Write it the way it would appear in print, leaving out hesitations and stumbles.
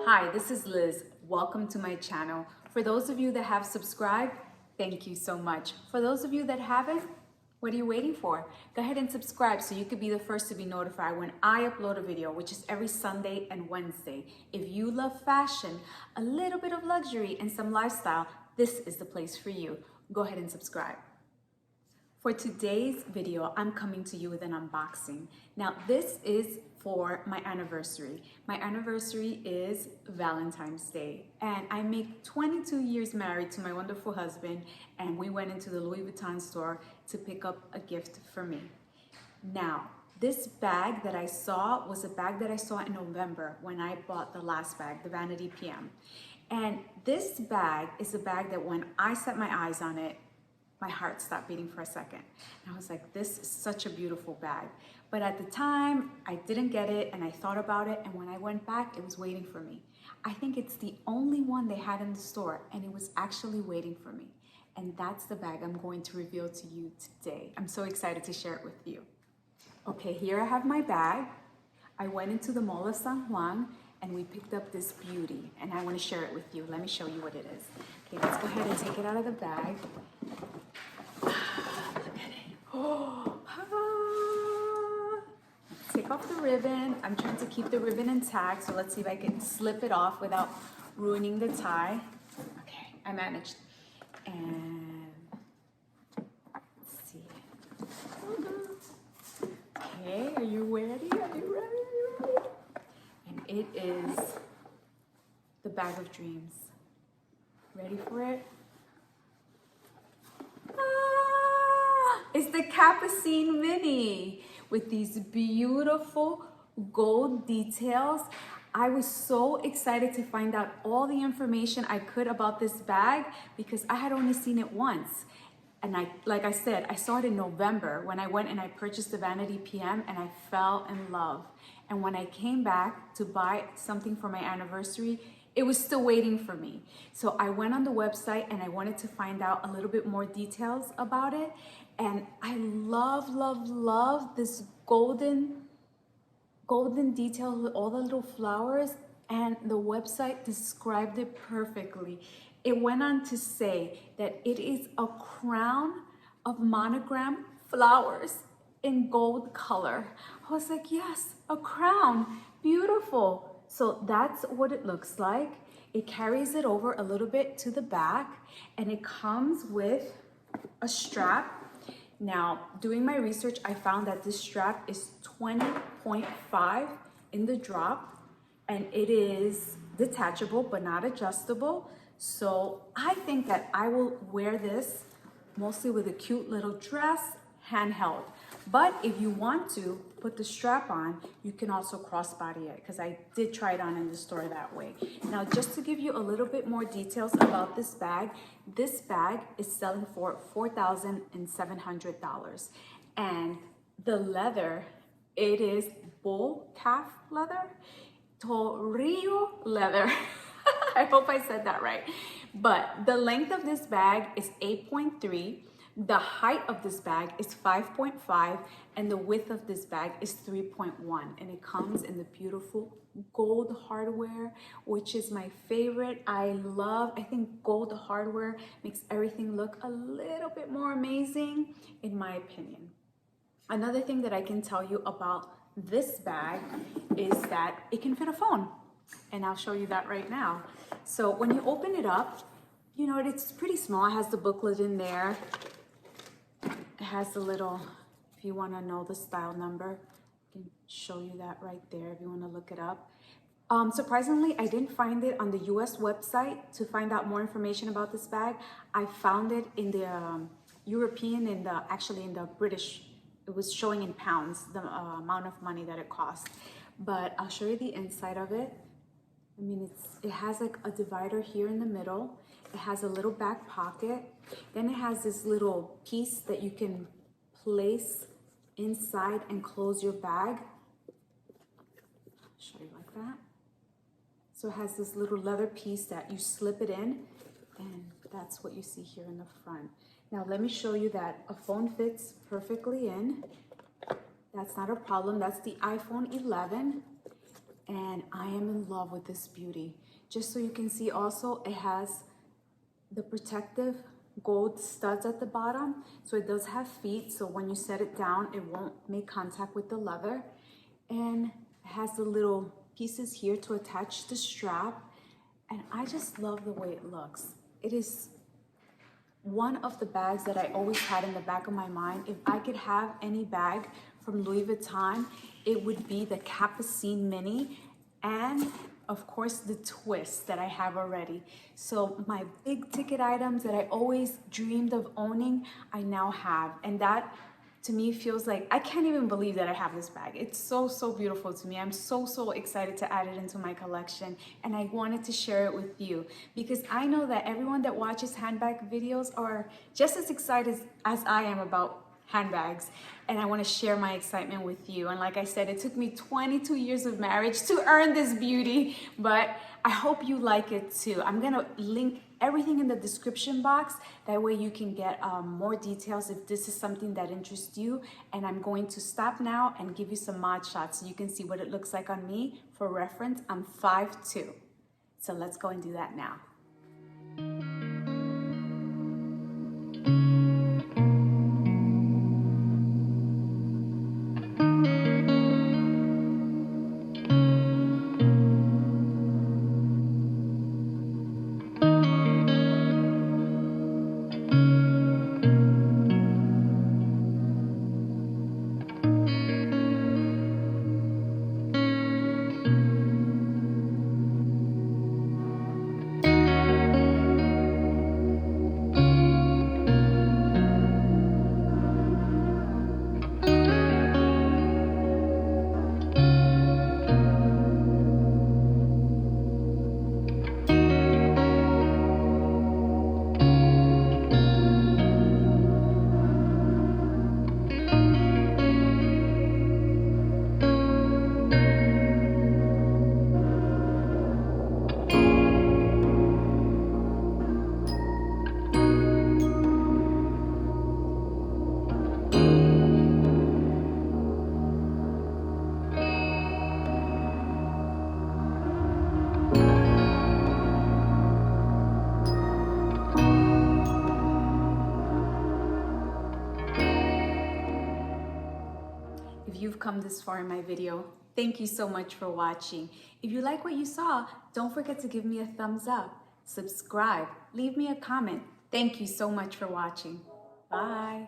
Hi, this is Liz. Welcome to my channel. For those of you that have subscribed, thank you so much. For those of you that haven't, what are you waiting for? Go ahead and subscribe so you could be the first to be notified when I upload a video, which is every Sunday and Wednesday. If you love fashion, a little bit of luxury, and some lifestyle, this is the place for you. Go ahead and subscribe. For today's video, I'm coming to you with an unboxing. Now, this is for my anniversary. My anniversary is Valentine's Day, and I make 22 years married to my wonderful husband, and we went into the Louis Vuitton store to pick up a gift for me. Now, this bag that I saw was a bag that I saw in November when I bought the last bag, the Vanity PM. And this bag is a bag that when I set my eyes on it, my heart stopped beating for a second. And I was like, this is such a beautiful bag. But at the time, I didn't get it and I thought about it. And when I went back, it was waiting for me. I think it's the only one they had in the store and it was actually waiting for me. And that's the bag I'm going to reveal to you today. I'm so excited to share it with you. Okay, here I have my bag. I went into the Mall of San Juan and we picked up this beauty and I want to share it with you. Let me show you what it is. Okay, let's go ahead and take it out of the bag. Look at it. Oh, take off the ribbon. I'm trying to keep the ribbon intact, so let's see if I can slip it off without ruining the tie. Okay, I managed. And let's see. Okay, are you ready? Are you ready? Are you ready? And it is the bag of dreams. Ready for it? It's the Capucines Mini with these beautiful gold details. I was so excited to find out all the information I could about this bag because I had only seen it once. And like I said, I saw it in November when I went and I purchased the Vanity PM and I fell in love. And when I came back to buy something for my anniversary, it was still waiting for me. So I went on the website and I wanted to find out a little bit more details about it. And I love, love, love this golden detail with all the little flowers. And the website described it perfectly. It went on to say that it is a crown of monogram flowers in gold color. I was like, yes, a crown, beautiful. So that's what it looks like. It carries it over a little bit to the back and it comes with a strap. Now, doing my research, I found that this strap is 20.5 in the drop and it is detachable but not adjustable. So I think that I will wear this mostly with a cute little dress, handheld. But if you want to put the strap on, you can also crossbody it because I did try it on in the store that way. Now, just to give you a little bit more details about this bag is selling for $4,700. And the leather, it is bull calf leather, Taurillon-leather. I hope I said that right. But the length of this bag is 8.3. The height of this bag is 5.5 and the width of this bag is 3.1 and it comes in the beautiful gold hardware, which is my favorite. I think gold hardware makes everything look a little bit more amazing in my opinion. Another thing that I can tell you about this bag is that it can fit a phone and I'll show you that right now. So when you open it up, you know, it's pretty small. It has the booklet in there. It has the little, if you want to know the style number, I can show you that right there if you want to look it up. Surprisingly, I didn't find it on the US website to find out more information about this bag. I found it in the European and actually in the British. It was showing in pounds, the amount of money that it cost. But I'll show you the inside of it. I mean, it has like a divider here in the middle. It has a little back pocket. Then it has this little piece that you can place inside and close your bag. I'll show you like that. So it has this little leather piece that you slip it in, and that's what you see here in the front. Now let me show you that a phone fits perfectly in. That's not a problem. That's the iPhone 11. and I am in love with this beauty. Just so you can see also, it has the protective gold studs at the bottom, so it does have feet, so when you set it down it won't make contact with the leather, and it has the little pieces here to attach the strap, and I just love the way it looks. It is one of the bags that I always had in the back of my mind. If I could have any bag from Louis Vuitton, it would be the Capucines Mini, and of course the twist that I have already. So my big ticket items that I always dreamed of owning, I now have, and that to me feels like, I can't even believe that I have this bag. It's so, so beautiful to me. I'm so, so excited to add it into my collection, and I wanted to share it with you because I know that everyone that watches handbag videos are just as excited as I am about handbags, and I want to share my excitement with you. And like I said, it took me 22 years of marriage to earn this beauty, but I hope you like it too. I'm gonna link everything in the description box, that way you can get more details if this is something that interests you. And I'm going to stop now and give you some mod shots so you can see what it looks like on me. For reference, I'm 5'2", so let's go and do that now. If you've come this far in my video, thank you so much for watching. If you like what you saw, don't forget to give me a thumbs up, subscribe, leave me a comment. Thank you so much for watching. Bye.